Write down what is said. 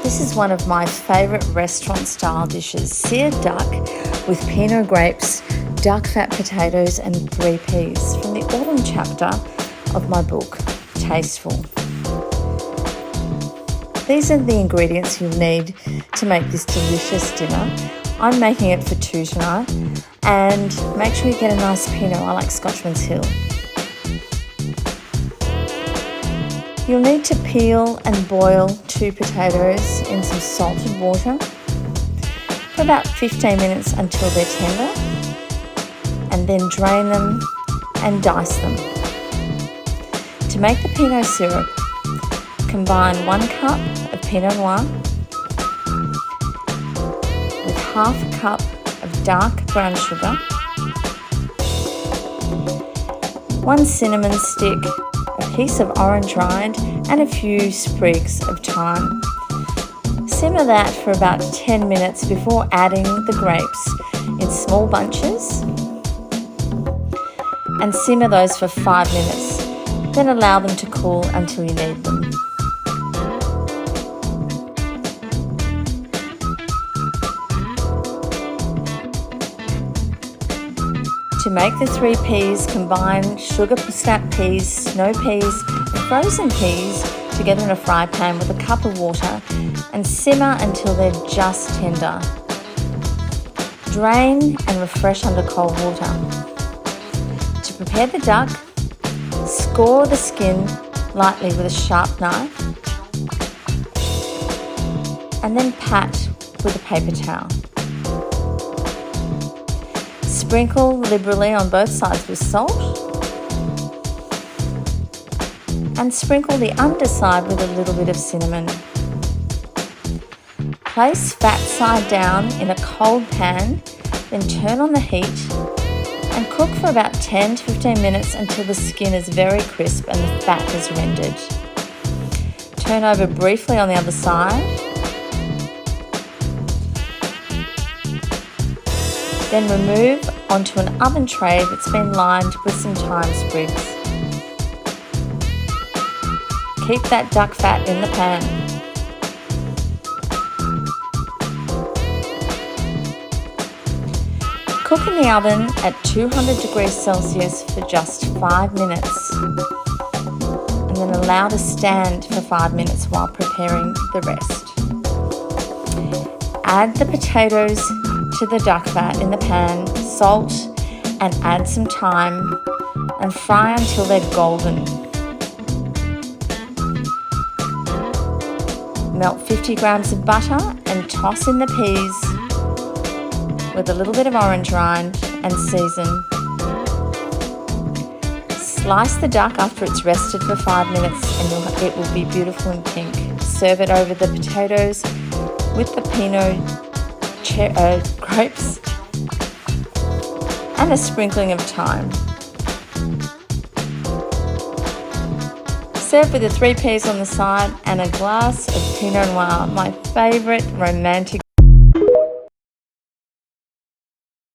This is one of my favourite restaurant style dishes, seared duck with Pinot grapes, duck fat potatoes and 3 peas from the autumn chapter of my book, Tasteful. These are the ingredients you'll need to make this delicious dinner. I'm making it for 2 tonight, and make sure you get a nice Pinot. I like Scotchman's Hill. You'll need to peel and boil 2 potatoes in some salted water for about 15 minutes until they're tender, and then drain them and dice them. To make the Pinot syrup, combine 1 cup of Pinot Noir with half a cup of dark brown sugar, 1 cinnamon stick, a piece of orange rind and a few sprigs of thyme. Simmer that for about 10 minutes before adding the grapes in small bunches, and simmer those for 5 minutes. Then allow them to cool until you need them. To make the 3 peas, combine sugar snap peas, snow peas and frozen peas together in a fry pan with a cup of water and simmer until they're just tender. Drain and refresh under cold water. To prepare the duck, score the skin lightly with a sharp knife and then pat with a paper towel. Sprinkle liberally on both sides with salt and sprinkle the underside with a little bit of cinnamon. Place fat side down in a cold pan, then turn on the heat and cook for about 10 to 15 minutes until the skin is very crisp and the fat is rendered. Turn over briefly on the other side. Then remove onto an oven tray that's been lined with some thyme sprigs. Keep that duck fat in the pan. Cook in the oven at 200 degrees Celsius for just 5 minutes, and then allow to stand for 5 minutes while preparing the rest. Add the potatoes to the duck fat in the pan, salt and add some thyme and fry until they're golden. Melt 50 grams of butter and toss in the peas with a little bit of orange rind and season. Slice the duck after it's rested for 5 minutes and it will be beautiful and pink. Serve it over the potatoes with the Pinot grapes and a sprinkling of thyme. Serve with the 3 peas on the side and a glass of Pinot Noir, my favourite romantic